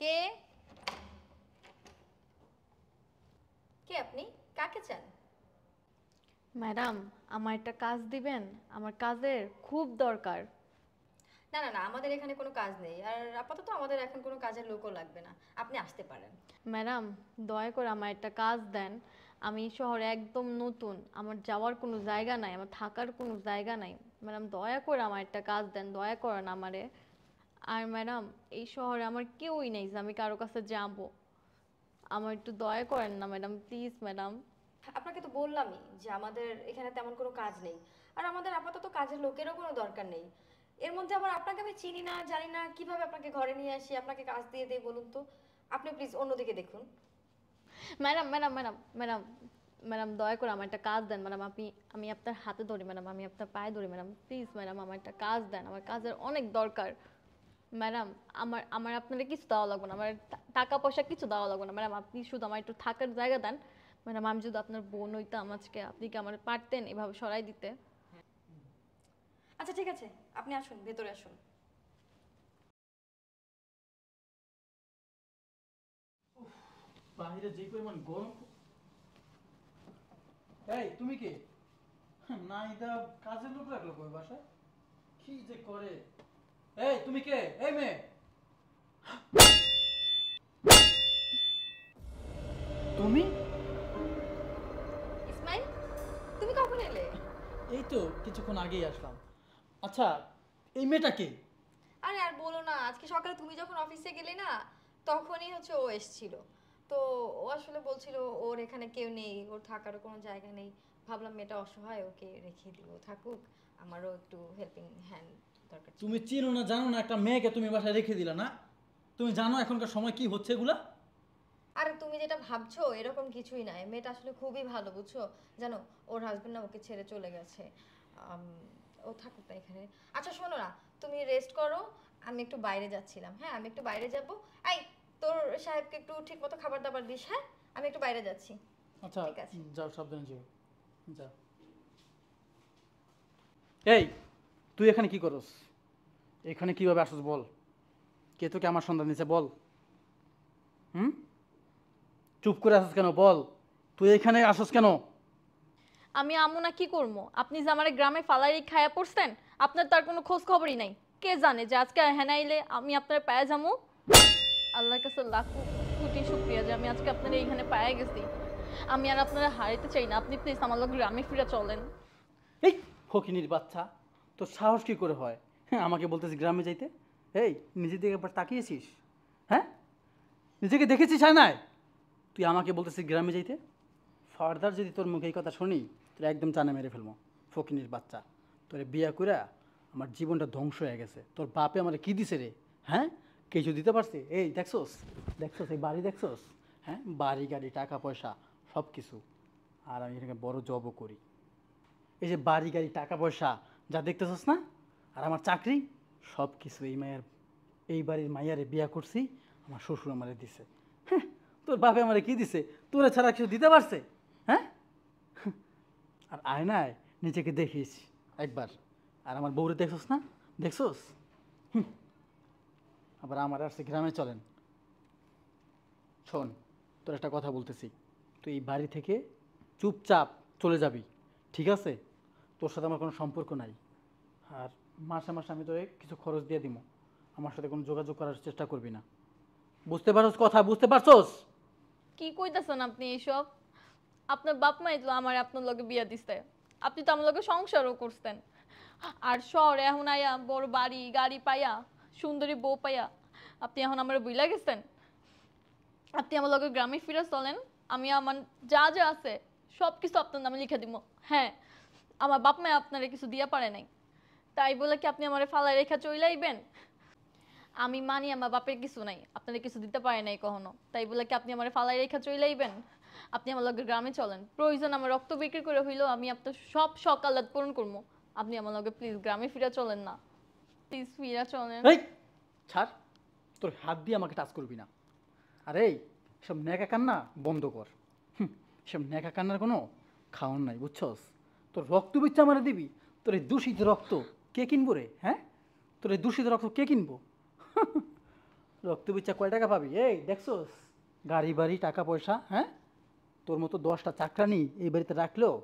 কে কে আপনি? কাকে চান? ম্যাডাম, আমার একটা কাজ দিবেন? আমার কাজের খুব দরকার। না না না, আমাদের এখানে কোনো কাজ নেই, আর আপাতত আমাদের এখন কোনো কাজের লোকও লাগবে না, আপনি আসতে পারেন। ম্যাডাম, দয়া করে আমার একটা কাজ দেন। আমি এই শহরে একদম নতুন, আমার যাওয়ার কোনো জায়গা নাই, আমার থাকার কোনো জায়গা নাই। ম্যাডাম, দয়া করে আমার একটা কাজ দেন, দয়া করেন আমারে। আর ম্যাডাম, এই শহরে আমার কেউই নেই যে আমি কারো কাছে যাব। আমার একটু দয়া করেন না ম্যাডাম, প্লিজ ম্যাডাম। আপনাকে তো বললামই যে আমাদের এখানে তেমন কোনো কাজ নেই, আর আমাদের আপাতত কাজের লোকেরও কোনো দরকার নেই। এর মধ্যে আবার আপনাকে আমি চিনি না জানি না, কিভাবে আপনাকে ঘরে নিয়ে আসি, আপনাকে কাজ দিয়ে দেই বলুন তো? আপনি প্লিজ অন্যদিকে দেখুন। Madam madam madam madam madam, দয়া করে আমার একটা কাজ দেন ম্যাডাম। আমি আপনার হাতে ধরি ম্যাডাম, আমি আপনার পায়ে ধরি ম্যাডাম, প্লিজ ম্যাডাম আমার একটা কাজ দেন, আমার কাজের অনেক দরকার। ম্যাডাম, আমার আমার আপনাদের কিছু দেওয়া লাগবে না, আমার টাকা পয়সা কিছু দেওয়া লাগবে না ম্যাডাম, আপনি শুধু আমার একটু থাকার জায়গা দেন। ম্যাডাম, আমি যদি আপনার বোন হইতাম আজকে, আপনি কি আমার পারতেন এভাবে সরাই দিতে? আচ্ছা ঠিক আছে, আপনি আসুন, ভেতরে আসুন। বাহিরে যে পরিমাণ গরম। এই তুমি কে? না এটা কাজের লোক রাখলো কই বাসায়? কি যে করে! এই তুমি কে? এই মেয়ে, তুমি? ইসমাইল, তুমি কখন এলে? এই তো কিছুক্ষণ আগেই আসলাম। আচ্ছা, এই মেয়েটা কে? আরে আর বলো না, আজকে সকালে তুমি যখন অফিসে গেলে না, তখনই হচ্ছে ও এসেছিল। তো ও আসলে বলছিল ওর এখানে কেউ নেই, ওর থাকারও কোনো জায়গা নেই। ভাবলাম মেয়েটা অসহায়, ওকে রেখে দিব, থাকুক, আমারও একটু হেল্পিং হ্যান্ড দরকার ছিল। তুমি চিনো না জানো না একটা মেয়েকে তুমি বাসায় রেখে দিলা না? তুমি জানো এখনকার সময় কি হচ্ছে এগুলা? আরে তুমি যেটা ভাবছো এরকম কিছুই নাই, মেয়েটা আসলে খুবই ভালো, বুঝছো? জানো, ওর হাজবেন্ড না ওকে ছেড়ে চলে গেছে। আম, ও থাকুক না এখানে। আচ্ছা শোনো না, তুমি রেস্ট করো, আমি একটু বাইরে যাচ্ছিলাম। হ্যাঁ, আমি একটু বাইরে যাব। এই, তোর সাহেবকে একটু ঠিক মতো খাবার দাবার দিস। হ্যাঁ, আমি একটু বাইরে যাচ্ছি। আচ্ছা, ঠিক আছে। যাও সাবধানে যেও। যাও। এই, তুই এখানে কি করস? এখানে কিভাবে আসস বল? কে তোকে আমার সন্ধান দিছে বল? হুম? চুপ করে আসস কেন বল? তুই এখানে আসস কেন? আমি আমু না কি করবো? আপনি যে আমার গ্রামে ফালারি খায়া পড়ছেন, আপনার তার কোনো খোঁজ খবরই নাই। কে জানে যে আজকে হেনাইলে আমি আপনার পায়ে যামু? আল্লাহর কাছে লাখো কোটি শুকরিয়া যে আমি আজকে আপনার এইখানে পায়ে গেছি। আমি আর আপনারা হারাইতে চাই না, আপনি প্লিজ আমার লোক গ্রামে ফিরে চলেন। এই ফকিনির বাচ্চা, তোর সাহস কি করে হয়? হ্যাঁ, আমাকে বলতেছিস গ্রামে যাইতে? এই, নিজের দিকে একবার তাকিয়েছিস? হ্যাঁ, নিজেকে দেখেছিস আর নাই? তুই আমাকে বলতেছিস গ্রামে যাইতে? ফার্দার যদি তোর মুখে এই কথা শুনি, তোর একদম চানা মেরে ফেলবো। ফকিনির বাচ্চা, তোরে বিয়া কইরা আমার জীবনটা ধ্বংস হয়ে গেছে। তোর বাপে আমার কি দিছে রে? হ্যাঁ, কিছু দিতে পারছে? এই দেখছোস, দেখছোস এই বাড়ি দেখছোস? হ্যাঁ, বাড়ি গাড়ি টাকা পয়সা সব কিছু। আর আমি এখানে বড় জবও করি। এই যে বাড়ি গাড়ি টাকা পয়সা যা দেখতেছস না, আর আমার চাকরি, সব কিছু এই মায়ের, এই বাড়ির মাইয়ারে বিয়া করছি, আমার শ্বশুর আমারে দিছে। হ্যাঁ, তোর বাপে আমারে কি দিছে? তোরে ছাড়া কিছু দিতে পারছে? হ্যাঁ, আর আয়নায় নিজেকে দেখিস একবার। আর আমার বউরে দেখছস না? দেখছস? আবার আমার আসছে গ্রামে চলেন। শোন, তোর একটা কথা বলতেছি, তুই এই বাড়ি থেকে চুপচাপ চলে যাবি, ঠিক আছে? তোর সাথে আমার কোনো সম্পর্ক নাই। আর মাসে মাসে আমি তোরে কিছু খরচ দিয়ে দিব, আমার সাথে কোনো যোগাযোগ করার চেষ্টা করবি না। বুঝতে পারছস কথা? বুঝতে পারছস? কি কইতাছেন আপনি এইসব? আপনার বাপ মাই তো আমার আপনার লগে বিয়া দিছে, আপনি তো আমার লগে সংসারও করছেন। আর শহরে এখন আয়া বড় বাড়ি গাড়ি পাইয়া, সুন্দরী বউ পাইয়া, আপনি এখন আমার বুইলা গেছেন। আপনি আমার লগে গ্রামে ফিরে চলেন, আমি আমার যা যা আছে সব কিছু আপনার নামে লিখে দিব। হ্যাঁ, আমার বাপ মা আপনারে কিছু দিয়া পারে নাই, তাই বলে কি আপনি আমার ফালাই রেখা চইলাইবেন? আমি মানি আমার বাপের কিছু নাই, আপনাদের কিছু দিতে পারে নাই কখনো, তাই বলে কি আপনি আমার ফালাই রেখা চইলাইবেন? আপনি আমার লগে গ্রামে চলেন, প্রয়োজন আমার রক্ত বিক্রি করে হইলেও আমি আপনার সব শখ আহ্লাদ পূরণ করবো। আপনি আমার লগে প্লিজ গ্রামে ফিরে চলেন না, প্লিজ ফিরে চলেন। এই ছাড়, তোর হাত দিয়ে আমাকে টাচ করবি না। আরে সব ন্যাকা কান্না বন্ধ কর। সব ন্যাকা কান্নার কোনো খাওয়ার নাই, বুঝছস? তোর রক্ত বিচ্ছা মারা দিবি? তোর এই দূষিত রক্ত কে কিনবো রে? হ্যাঁ, তোর এই দূষিত রক্ত কে কিনবো? রক্ত বিচ্ছা কয় টাকা পাবি? এই দেখছোস গাড়ি বাড়ি টাকা পয়সা, হ্যাঁ? তোর মতো 10টা চাকরানি এই বাড়িতে রাখলেও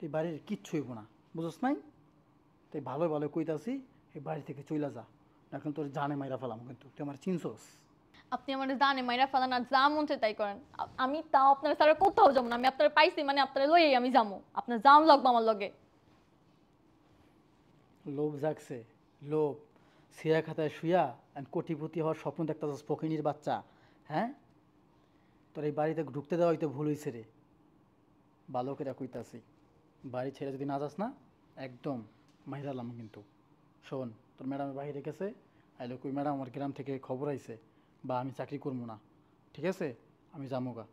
এই বাড়ির কিচ্ছু হইব না, বুঝোস নাই? তাই ভালো ভালো কইতাছি এই বাড়ি থেকে চইলা যা, এখন তোর জানে মাইরা ফেলাম কিন্তু, তুই আমার চিনছোস? আপনি আমার জানে মাইরা ফেলান আর যা মন চায় তাই করেন। আমি তাও আপনার ছাড়া কোথাও যাবো না। আমি আপনার পাইছি মানে আপনার লইয়াই আমি যাবো। আপনার জাম লাগবো আমার লগে। লোভ জাগছে, লোভ। সিয়া খাতায় শুয়া আর কোটিপতি হওয়ার স্বপ্ন দেখতেছস ফকিনীর বাচ্চা, হ্যাঁ? তোর এই বাড়িতে ঢুকতে দেওয়া হয়তো ভুল হয়েছে রে, ভালো করে কইতাছি। বাড়ি ছেড়ে যদি না যাস না একদম মাইরালাম কিন্তু। শোন, তোর ম্যাডামের বাইরে গেছে, আইলো কই ম্যাডাম আমার গ্রাম থেকে খবর আইছে বা আমি চাকরি করবো না, ঠিক আছে? আমি যামোগা,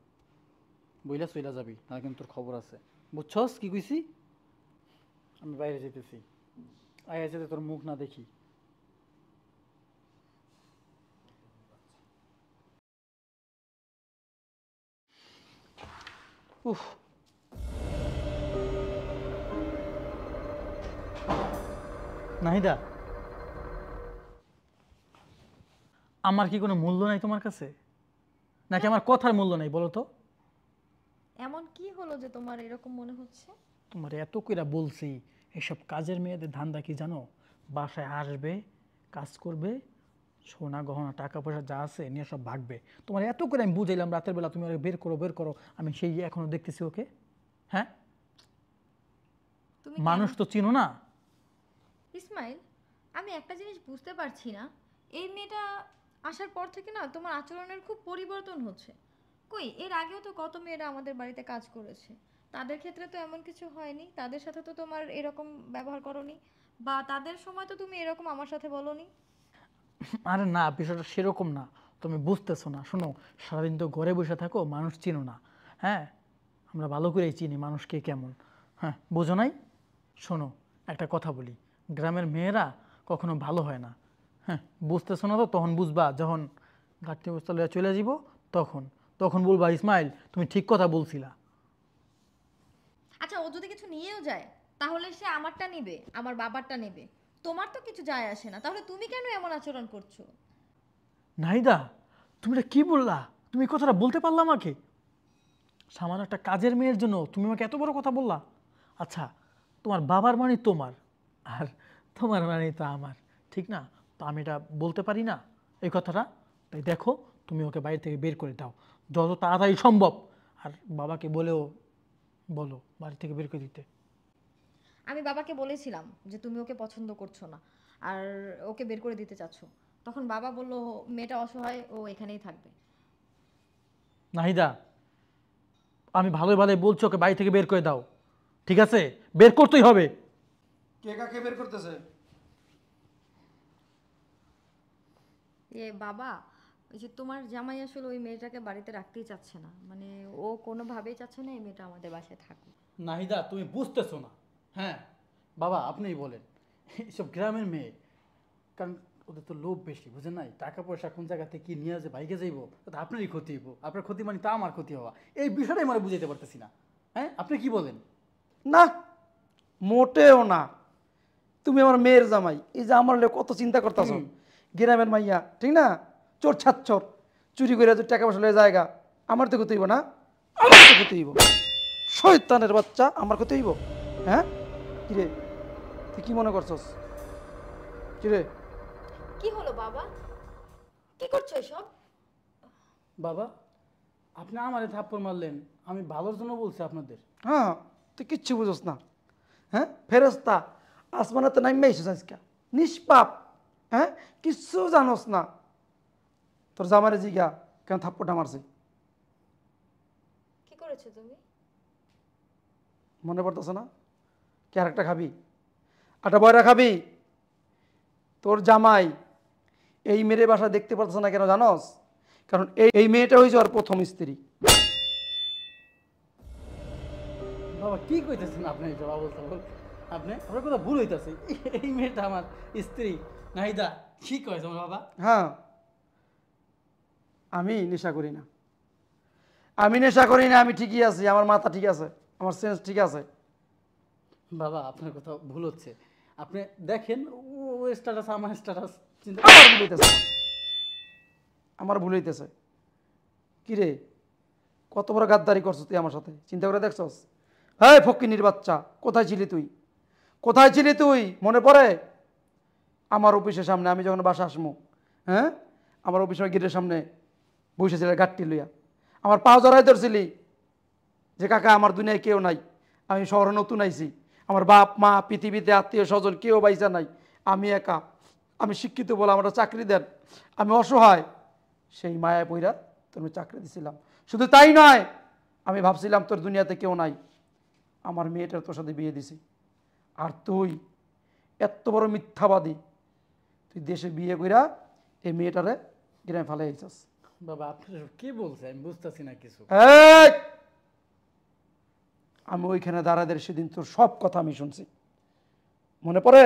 বইলা চইলা যাবি না কিন্তু তোর খবর আছে, বুঝছস কি কইছি? আমি বাইরে যেতেছি, আয় যাতে তোর মুখ না দেখি। উফ, নাহিদা, আমার কি কোনো মূল্য নাই তোমার কাছে, নাকি আমার কথার মূল্য নাই বলো তো? এমন কি হলো যে তোমার এরকম মনে হচ্ছে? তোমার এত কইরা বলছি এসব কাজের মেয়েদের ধান্দা কি জানো? বাসায় আসবে, কাজ করবে, সোনা গহনা টাকা পয়সা যা আছে নিয়ে সব ভাগবে। তোমার এত করে আমি বুঝাইলাম রাতের বেলা তুমি ওকে বের করো বের করো, আমি সেই এখনো দেখতেছি ওকে, হ্যাঁ? তুমি মানুষ তো চিনো না। ইসমাইল, আমি একটা জিনিস বুঝতে পারছি না, এই মেয়েটা আসার পর থেকে না তোমার আচরণের খুব পরিবর্তন হচ্ছে। কই এর আগেও তো কত মেয়েরা আমাদের বাড়িতে কাজ করেছে, তাদের ক্ষেত্রে তো এমন কিছু হয়নি, তাদের সাথে তো তোমার এরকম ব্যবহার করনি, বা তাদের সময় তো তুমি এরকম আমার সাথে বলোনি। আরে না, বিষয়টা সেরকম না, তুমি বুঝতেছো না। শোনো, সারাদিন তো ঘরে বসে থাকো, মানুষ চিনো না, হ্যাঁ? আমরা ভালো করেই চিনি মানুষকে কেমন, হ্যাঁ? বোঝো নাই? শোনো, একটা কথা বলি, গ্রামের মেয়েরা কখনো ভালো হয় না, হ্যাঁ? বুঝতেছো না তো তখন বুঝবা যখন ঘাটতি বস্তা লইয়া চলে যাব, তখন তখন বলবা ইসমাইল তুমি ঠিক কথা বলছিলা। আচ্ছা, ও যদি কিছু নিয়েও যায় তাহলে সে আমারটা নেবে, আমার বাবারটা নেবে, তোমার তো কিছু যায় আসে না, তাহলে তুমি কেন এমন আচরণ করছো? নাহিদা, তুমি এটা কি বললা? তুমি এই কথাটা বলতে পারলা আমাকে? সামান্য একটা কাজের মেয়ের জন্য তুমি আমাকে এত বড় কথা বললা? আচ্ছা, তোমার বাবার মানে তোমার, আর তোমার মানে তো আমার, ঠিক না? তো আমি এটা বলতে পারি না এই কথাটা? তাই দেখো, তুমি ওকে বাইরে থেকে বের করে দাও যত তাড়াতাড়ি সম্ভব, আর বাবাকে বলেও বলো বাড়ি থেকে বের করে দিতে। আমি বাবাকে বলেছিলাম যে তুমি ওকে পছন্দ করছো না আর ওকে বের করে দিতে চাচ্ছো, তখন বাবা বলল মেয়েটা অসহায়, ও এখানেই থাকবে। নাহিদা, আমি ভালোই ভালোই বলছি ওকে বাড়ি থেকে বের করে দাও, ঠিক আছে? বের করতেই হবে। কে কাকে বের করতেছে? এ বাবা, ওই যে তোমার জামাই আসলে ওই মেয়েটাকে বাড়িতে রাখতেই চাচ্ছে না, মানে ও কোনোভাবেই চাচ্ছে না এই মেয়েটা আমাদের বাসায় থাকুক। নাহিদা, তুমি বুঝতেছো না, হ্যাঁ? বাবা আপনিই বলেন, এইসব গ্রামের মেয়ে, কারণ ওদের তো লোভ বেশি, বুঝেন নাই? টাকা পয়সা কোন জায়গা থেকে কি নিয়ে যে বাইকে যাইব, তো আপনারই ক্ষতি হইব, আপনার ক্ষতি মানে তা আমার ক্ষতি হওয়া, এই বিষয়টাই আমরা বুঝাইতে পারতেছি না, হ্যাঁ? আপনি কি বলেন? না, মোটেও না। তুমি আমার মেয়ের জামাই, এই যে আমার লোক কত চিন্তা করতেছ। গ্রামের মাইয়া, ঠিক না? চোর ছাচ্চর, চুরি করে তো টাকা পয়সা লয়ে জায়গা, আমার তো ক্ষতি হইব না? আমার তো ক্ষতি হইব। শয়তানের বাচ্চা, আমার ক্ষতি হইব? হ্যাঁ? কিরে, তুই কি মনে করছস? কিরে, কি হলো বাবা, কি করছো এসব? বাবা, আপনি আমারে থাপ্পড় মারলেন, আমি ভালোর জন্য বলছি আপনাদের। হ্যাঁ, তুই কিচ্ছু বুঝোস না, হ্যাঁ? ফেরেস্তা আসমানাতে নাইমে এসেছিস আজকে, নিষ্পাপ, হ্যাঁ? কিচ্ছু জানোস না। তোর জামারে জিগা কেন থাপ্পড়টা মারছে, কি করেছো তুমি? মনে পড়তেছে না? কে আরেকটা খাবি? আটা বয়রা খাবি? তোর জামাই এই মেয়ের বাসা দেখতে পারতেছে না কেন জানোস? কারণ এই মেয়েটা হয়েছে ওর প্রথম স্ত্রী। বাবা কি কইতেছেন আপনি? এইসব অবস্থা আপনি, আপনার কথা ভুল হইতেছে, এই মেয়েটা আমার স্ত্রী। নাহিদা কি কয় তোমার বাবা? হ্যাঁ, আমি নেশা করি না, আমি নেশা করি না, আমি ঠিকই আছি, আমার মাথা ঠিক আছে, আমার সেন্স ঠিক আছে। বাবা আপনার কথা ভুল হচ্ছে, আপনি দেখেন ও স্ট্যাটাস আমার স্ট্যাটাস চিন্তা। আমার ভুল হইতেছে না। আমার ভুল হইতেছে। কিরে কত বড় গাদ্দারি করছিস তুই আমার সাথে, চিন্তা করে দেখছস? হ্যাঁ ফকিন্নির বাচ্চা, কোথায় ছিলি তুই? কোথায় ছিলি তুই? মনে পড়ে আমার অফিসের সামনে আমি যখন বাসা আসমু, হ্যাঁ আমার অফিসের গেটের সামনে বসেছিল গাড়টি লইয়া, আমার পাও জড়াই ধরছিলি যে কাকা আমার দুনিয়ায় কেউ নাই, আমি শহরে নতুন আইছি, আমার বাপ মা পৃথিবীতে আত্মীয় স্বজন কেউ বাইসা নাই, আমি একা, আমি শিক্ষিত বলে আমার চাকরি দেন, আমি অসহায়, সেই মায়া পইরা তোর আমি চাকরি দিছিলাম। শুধু তাই নয়, আমি ভাবছিলাম তোর দুনিয়াতে কেউ নাই, আমার মেয়েটার তোর সাথে বিয়ে দিছি, আর তুই এত বড় মিথ্যাবাদী, তুই দেশে বিয়ে কইরা এই মেয়েটারে গ্রামে ফেলে আইছস। বাবা আপনি এসব কি বলছেন আমি বুঝতেছি না কিছু। এই! আমি ওইখানে দাঁড়াদের সেদিন তোর সব কথা আমি শুনছি, মনে পড়ে?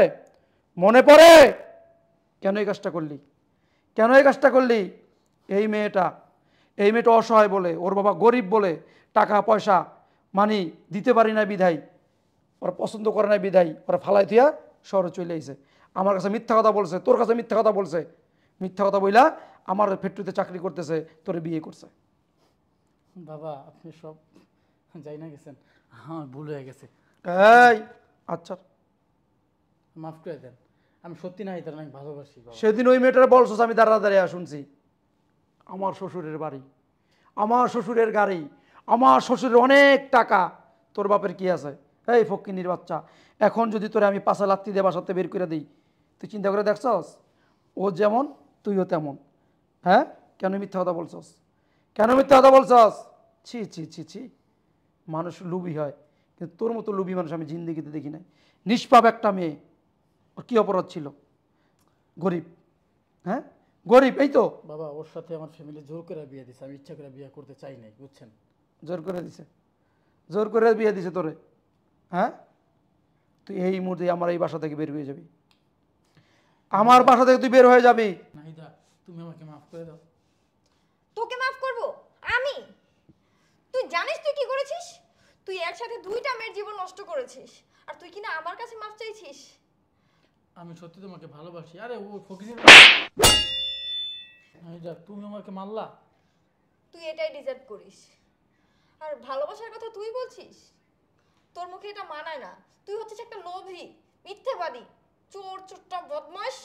মনে পড়ে? কেন এই কাজটা করলি? কেন এই কাজটা করলি? এই মেয়েটা অসহায় বলে, ওর বাবা গরিব বলে, টাকা পয়সা মানি দিতে পারি না বিধাই, ওরা পছন্দ করে না বিধাই ওরা ফালাই থিয়া শহরে চলে আইছে। আমার কাছে মিথ্যা কথা বলছে, তোর কাছে মিথ্যা কথা বলছে, মিথ্যা কথা বইলা আমার ফ্যাক্টরিতে চাকরি করতেছে, তোরে বিয়ে করছে। বাবা আপনি সব যাই না গেছেন, হ্যাঁ ভুল হয়ে গেছে, এই আচ্ছা, মাফ করে দেন। আমি সত্যি না এটা অনেক ভালোবাসি বাবা। সেদিন ওই মেয়েটার বলছস, আমি দাঁড়া দাঁড়িয়ে শুনছি। আমার শ্বশুরের বাড়ি, আমার শ্বশুরের গাড়ি, আমার শ্বশুরের অনেক টাকা, তোর বাপের কি আছে? এই ফকিন্নির বাচ্চা, এখন যদি তোরে আমি পাশা লাত্তি দিয়ে বাসাতে বের করে দিই, তুই চিন্তা করে দেখছস? ও যেমন তুইও তেমন। হ্যাঁ কেন মিথ্যা কথা বলছস? কেন মিথ্যা কথা বলছস? ছি ছি ছি ছি, মানুষ লুবি হয়, কিন্তু তোর মতো লুবি মানুষ আমি জিন্দেগিতে দেখি নাই। নিষ্পাপ একটা মেয়ে, ওর কী অপরাধ ছিল? গরিব, হ্যাঁ গরিব, এই তো। বাবা ওর সাথে আমার ফ্যামিলি জোর করে বিয়ে দিছে, আমি ইচ্ছা করে বিয়ে করতে চাই নাই, বুঝছেন? জোর করে দিছে, জোর করে বিয়ে দিছে তোরে। হ্যাঁ তুই এই মুহূর্তে আমার এই বাসা থেকে বের হয়ে যাবি, আমার বাসা থেকে তুই বের হয়ে যাবি। নাহিদা তুমি আমাকে মাফ করে দাও। তোকে মাফ করব আমি? তুই জানিস তুই কি করেছিস? তুই একসাথে দুইটা মেয়ের জীবন নষ্ট করেছিস, আর তুই কিনা আমার কাছে মাফ চাইছিস? আমি সত্যি তোমাকে ভালোবাসি। আরে ও ফকিরের নাহিদা তুমি আমাকে মারলা। তুই এটাই ডিজার্ভ করিস। আর ভালোবাসার কথা তুই বলছিস? তোর মুখে এটা মানায় না। তুই হচ্ছিস একটা লোভী, মিথ্যেবাদী, চোর, চোরটা, বদমাশ।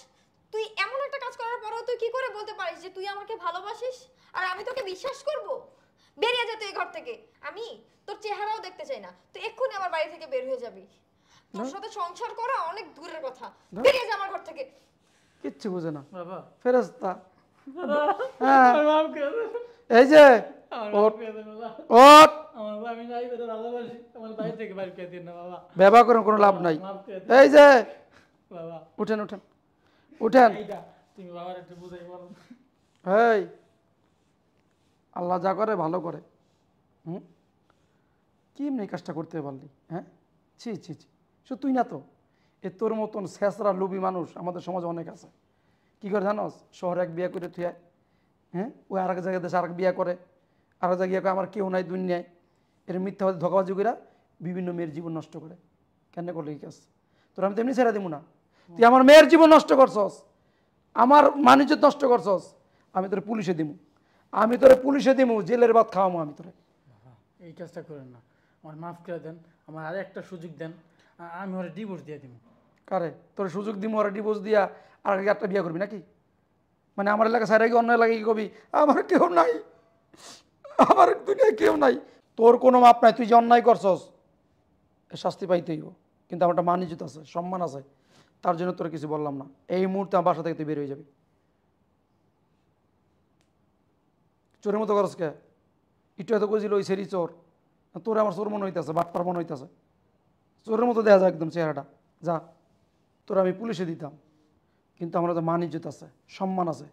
তুই এমন একটা কাজ করার পরেও তুই কি করে বলতে পারিস যে তুই আমাকে ভালোবাসিস আর আমি তোকে বিশ্বাস করব? বেরিয়ে যা তুই এই ঘর থেকে। আমি তোর চেহারাও দেখতে চাই না। তুই এক্ষুনি আমার বাড়ি থেকে বের হয়ে যাবি। তোর সাথে সংসার করা অনেক দূরের কথা। বেরিয়ে যা আমার ঘর থেকে। কিচ্ছু বুঝে না বাবা ফেরেশতা। হ্যাঁ মাফ করে দাও, এই যে আমার ওঠ মাফ করে দাও বাবা। ওঠ, আমার আমি নাহিদাকে ভালোবাসি, আমার বাড়ি থেকে বাইরে করে দিন না বাবা। ব্যবহার করেন কোনো লাভ নাই। মাফ করে দিন এই যে বাবা। উঠেন উঠেন উঠেন। নাহিদা তুমি বাবার একটু বুঝাই বলো। এই আল্লাহ যা করে ভালো করে। হুম কি এমনি এই কাজটা করতে পারলি? হ্যাঁ ছি ছি ছি, শুধু তুই না তো, এ তোর মতন শেষরা লোভী মানুষ আমাদের সমাজে অনেক আছে। কী করে জানোস? শহরে এক বিয়ে করে তুই, হ্যাঁ ওই আর এক জায়গায় দেশে আর এক বিয়ে করে, আর এক জায়গায় কয় আমার কেউ নাই দুনিয়ায়, এর মিথ্যাবাদী ধোকাবাজি করে বিভিন্ন মেয়ের জীবন নষ্ট করে। কেন করলে এই কাজ? তোর আমি তেমনি ছেড়ে দিব না। তুই আমার মেয়ের জীবন নষ্ট করছস, আমার মানিজ্য নষ্ট করছস, আমি তোরে পুলিশে দিমু, আমি তোরে পুলিশে দিমু, জেলের ভাত খাওয়ামো আমি তোরে। বাবা, এই কাজটা করেন না, আমার মাফ করে দেন, আমার আর একটা সুযোগ দেন, আমি ওরা ডিভোর্স দিয়ে দিব। কারে তোরে সুযোগ দিমু, ওরা ডিভোর্স দিয়া আর একটা বিয়ে করবি নাকি? মানে আমার এলাকা সাইরা কি অন্য এলাকায় কি কবি আমার কেউ নাই, আমার দুনিয়ায় কেউ নাই? তোর কোনো মাপ নাই, তুই যে অন্যায় করছস এর শাস্তি পাইতে হইব, কিন্তু আমার একটা মান ইজ্জত আছে, সম্মান আছে, তার জন্য তোর কিছু বললাম না। এই মুহূর্তে আমার বাসা থেকে তুই বের হয়ে যাবি। চোরের মতো করস কে? একটু এত কইছিল ওই সেরি চোর, তোর আমার চোর মনে হইতেছে, বাটপার মনে হইতেছে, চোরের মতো দেখা যায় একদম চেহারাটা। যা, তোর আমি পুলিশে দিতাম, কিন্তু আমার তো মান ইজ্জত আছে, সম্মান আছে,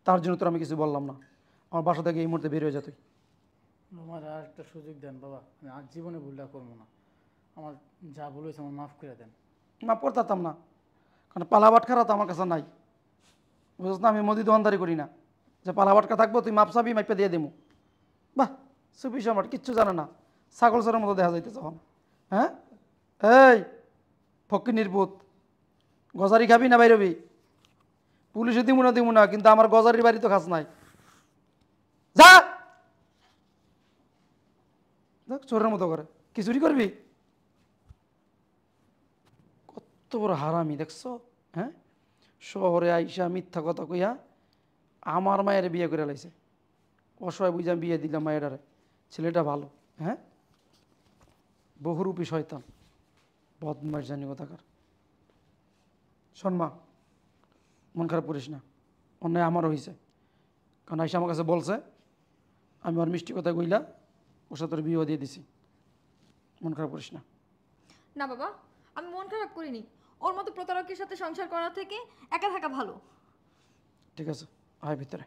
তার জন্য তোর আমি কিছু বললাম না। আমার বাসা থেকে এই মুহূর্তে বের হয়ে যা তুই। আমার আর একটা সুযোগ দেন বাবা, আমি আর জীবনে ভুলটা করবো না, আমার যা ভুল হয়েছে আমার মাফ করে দেন। মাপ করতাম না, কারণ পালাবাটখারা তো আমার কাছে নাই, বুঝছ না? আমি মুদি দোকানদারি করি না যে পালাবাটকা থাকবো তুই মাপ চাবি মাইপে দিয়ে দেবো। বাহ সুপিস, আমার কিচ্ছু জানে না, ছাগল চরের মতো দেখা যাইতে যখন। হ্যাঁ এই ফকির নির্বোধ, গজারি খাবি না বাইরবি? পুলিশে দিমু না, কিন্তু আমার গজারির বাড়ি তো খাস নাই। দেখ চোরের মতো করে কি চুরি করবি? কত বড় হারামি দেখছো, হ্যাঁ? শহরে আইসা মিথ্যা কথা কইয়া আমার মায়ের বিয়ে করে লাইছে। অসহায় বুঝে আমি বিয়ে দিলাম মায়েরারে, ছেলেটা ভালো, হ্যাঁ? বহুরূপী শয়তান, বদমাস জানি কোথাকার। শোন মা, মন খারাপ করিস না, অন্যায় আমারও হয়েছে। কারণ আইসা আমার কাছে বলছে, আমি ওর মিষ্টি কথা কইলা ওর সাথে তোর বিয়ে দিয়ে দিছি। মন খারাপ করিস না। না বাবা, আমি মন খারাপ করিনি। ওর মতো প্রতারকের সাথে সংসার করা থেকে একা থাকা ভালো। ঠিক আছে, আয় ভিতরে।